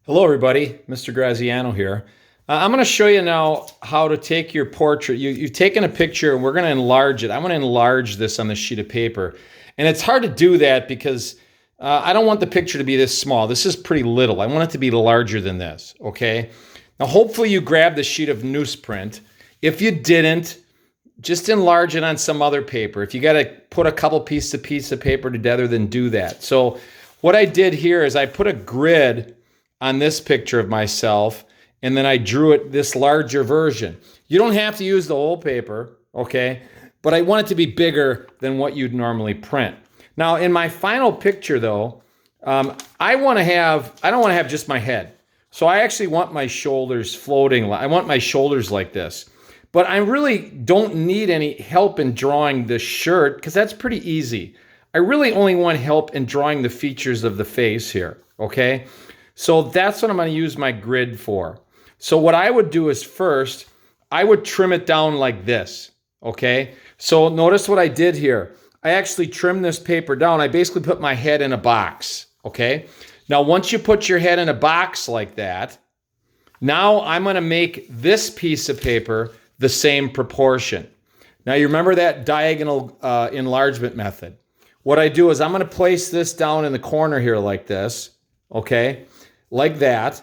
Hello everybody, Mr. Graziano here. I'm going to show you now how to take your portrait. You've taken a picture and we're going to enlarge it. I'm going to enlarge this on this sheet of paper. And it's hard to do that because I don't want the picture to be this small. This is pretty little. I want it to be larger than this, okay? Now hopefully you grabbed the sheet of newsprint. If you didn't, just enlarge it on some other paper. If you got to put a couple pieces of paper together, then do that. So what I did here is I put a grid on this picture of myself, and then I drew it this larger version. You don't have to use the whole paper, okay? But I want it to be bigger than what you'd normally print. Now, in my final picture, though, I don't want to have just my head. So I actually want my shoulders floating. I want my shoulders like this. But I really don't need any help in drawing the shirt because that's pretty easy. I really only want help in drawing the features of the face here, okay? So that's what I'm going to use my grid for. So what I would do is first, I would trim it down like this, okay? So notice what I did here. I actually trimmed this paper down. I basically put my head in a box, okay? Now, once you put your head in a box like that, now I'm going to make this piece of paper the same proportion. Now, you remember that diagonal enlargement method. What I do is I'm going to place this down in the corner here like this, okay? Like that.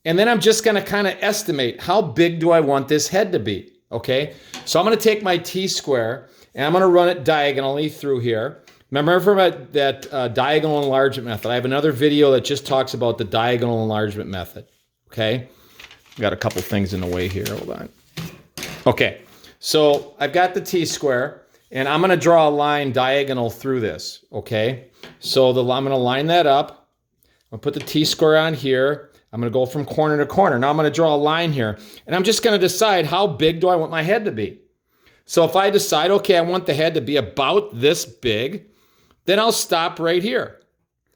And then I'm just going to kind of estimate how big do I want this head to be, okay? So I'm going to take my T-square and I'm going to run it diagonally through here. Remember from that diagonal enlargement method, I have another video that just talks about the diagonal enlargement method, okay? Got a couple things in the way here, hold on. Okay, so I've got the T-square and I'm going to draw a line diagonal through this, okay? So I'm going to line that up. I'm going to put the T-square on here. I'm going to go from corner to corner. Now I'm going to draw a line here. And I'm just going to decide how big do I want my head to be. So if I decide, okay, I want the head to be about this big, then I'll stop right here.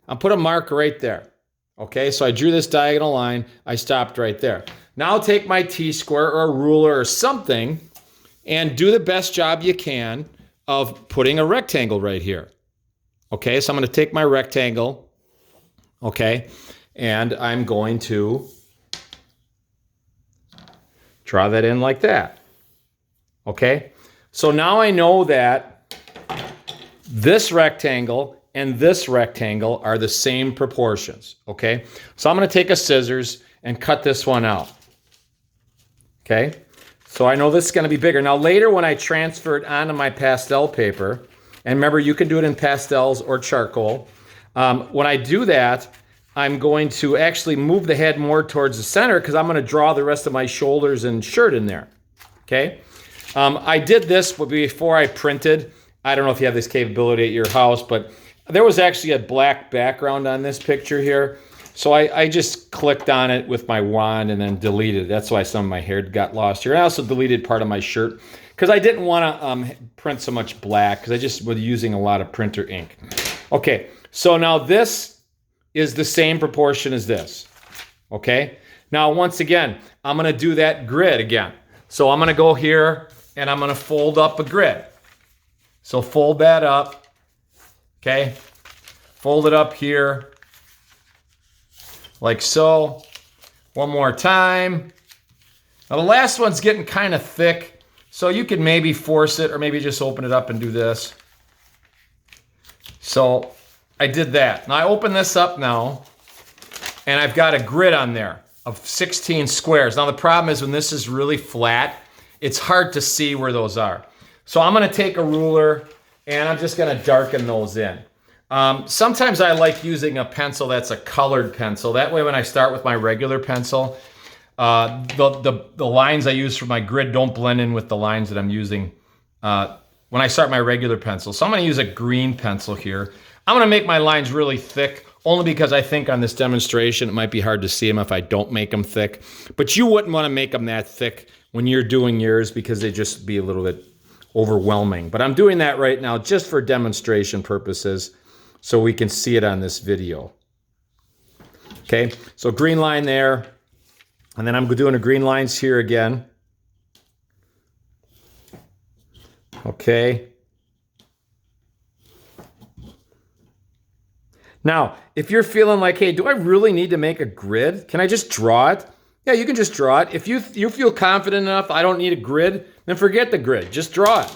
I'll put a mark right there. Okay, so I drew this diagonal line. I stopped right there. Now I'll take my T-square or a ruler or something and do the best job you can of putting a rectangle right here. Okay, so I'm going to take my rectangle. Okay, and I'm going to draw that in like that. Okay, so now I know that this rectangle and this rectangle are the same proportions. Okay, so I'm going to take a scissors and cut this one out. Okay, so I know this is going to be bigger. Now later when I transfer it onto my pastel paper, and remember you can do it in pastels or charcoal, when I do that, I'm going to actually move the head more towards the center because I'm going to draw the rest of my shoulders and shirt in there, okay? I did this before I printed. I don't know if you have this capability at your house, but there was actually a black background on this picture here. So I just clicked on it with my wand and then deleted it. That's why some of my hair got lost here. I also deleted part of my shirt because I didn't want to print so much black because I just was using a lot of printer ink. Okay, so now this is the same proportion as this, okay? Now, once again, I'm gonna do that grid again. So I'm gonna go here and I'm gonna fold up a grid. So fold that up, okay? Fold it up here, like so. One more time. Now the last one's getting kind of thick, so you could maybe force it or maybe just open it up and do this. So I did that. Now I open this up now, and I've got a grid on there of 16 squares. Now the problem is when this is really flat, it's hard to see where those are. So I'm gonna take a ruler and I'm just gonna darken those in. Sometimes I like using a pencil that's a colored pencil. That way when I start with my regular pencil, the lines I use for my grid don't blend in with the lines that I'm using when I start my regular pencil. So I'm gonna use a green pencil here. I'm gonna make my lines really thick, only because I think on this demonstration, it might be hard to see them if I don't make them thick. But you wouldn't wanna make them that thick when you're doing yours because they'd just be a little bit overwhelming. But I'm doing that right now just for demonstration purposes so we can see it on this video. Okay, so green line there. And then I'm doing a green lines here again. Okay. Now, if you're feeling like, hey, do I really need to make a grid? Can I just draw it? Yeah, you can just draw it. If you feel confident enough, I don't need a grid, then forget the grid. Just draw it.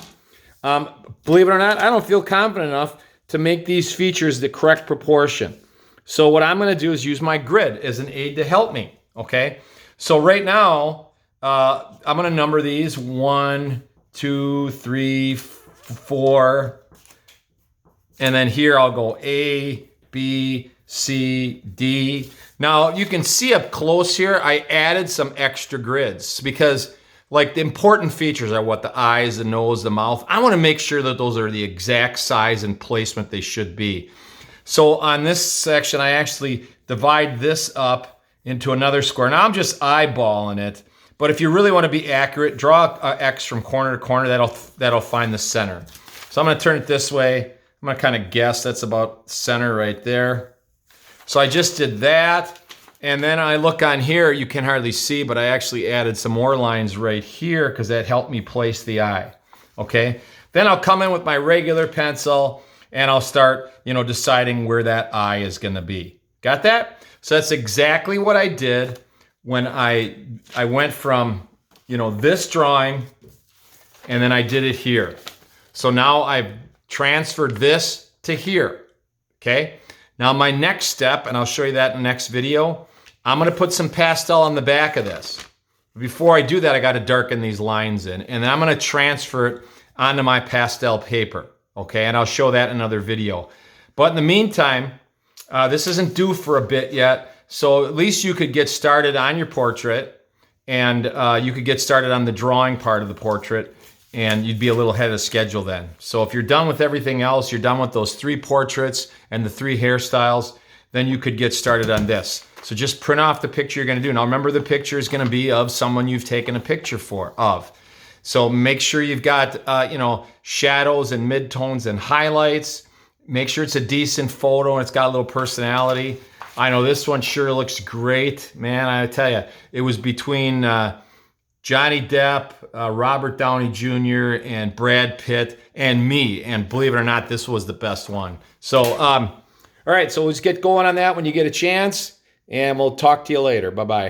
Believe it or not, I don't feel confident enough to make these features the correct proportion. So what I'm going to do is use my grid as an aid to help me, okay? So right now, I'm going to number these 1, 2, 3, 4, and then here I'll go A, B, C, D. Now you can see up close here, I added some extra grids because like the important features are what the eyes, the nose, the mouth. I want to make sure that those are the exact size and placement they should be. So on this section, I actually divide this up into another square. Now I'm just eyeballing it, but if you really want to be accurate, draw an X from corner to corner. That'll find the center. So I'm going to turn it this way. I'm going to kind of guess that's about center right there. So I just did that. And then I look on here, you can hardly see, but I actually added some more lines right here because that helped me place the eye, okay? Then I'll come in with my regular pencil and I'll start, deciding where that eye is gonna be. Got that? So that's exactly what I did when I went from, this drawing and then I did it here. So now I've transferred this to here, okay? Now my next step, and I'll show you that in the next video, I'm gonna put some pastel on the back of this. Before I do that, I gotta darken these lines in, and then I'm gonna transfer it onto my pastel paper, okay? And I'll show that in another video. But in the meantime, this isn't due for a bit yet, so at least you could get started on your portrait, and you could get started on the drawing part of the portrait, and you'd be a little ahead of schedule then. So if you're done with everything else, you're done with those 3 portraits and the 3 hairstyles, then you could get started on this. So just print off the picture you're gonna do. Now remember, the picture is gonna be of someone you've taken a picture of. So make sure you've got shadows and midtones and highlights. Make sure it's a decent photo and it's got a little personality. I know this one sure looks great. Man, I tell you, it was between Johnny Depp, Robert Downey Jr., and Brad Pitt, and me. And believe it or not, this was the best one. So, all right, so let's get going on that when you get a chance, and we'll talk to you later. Bye-bye.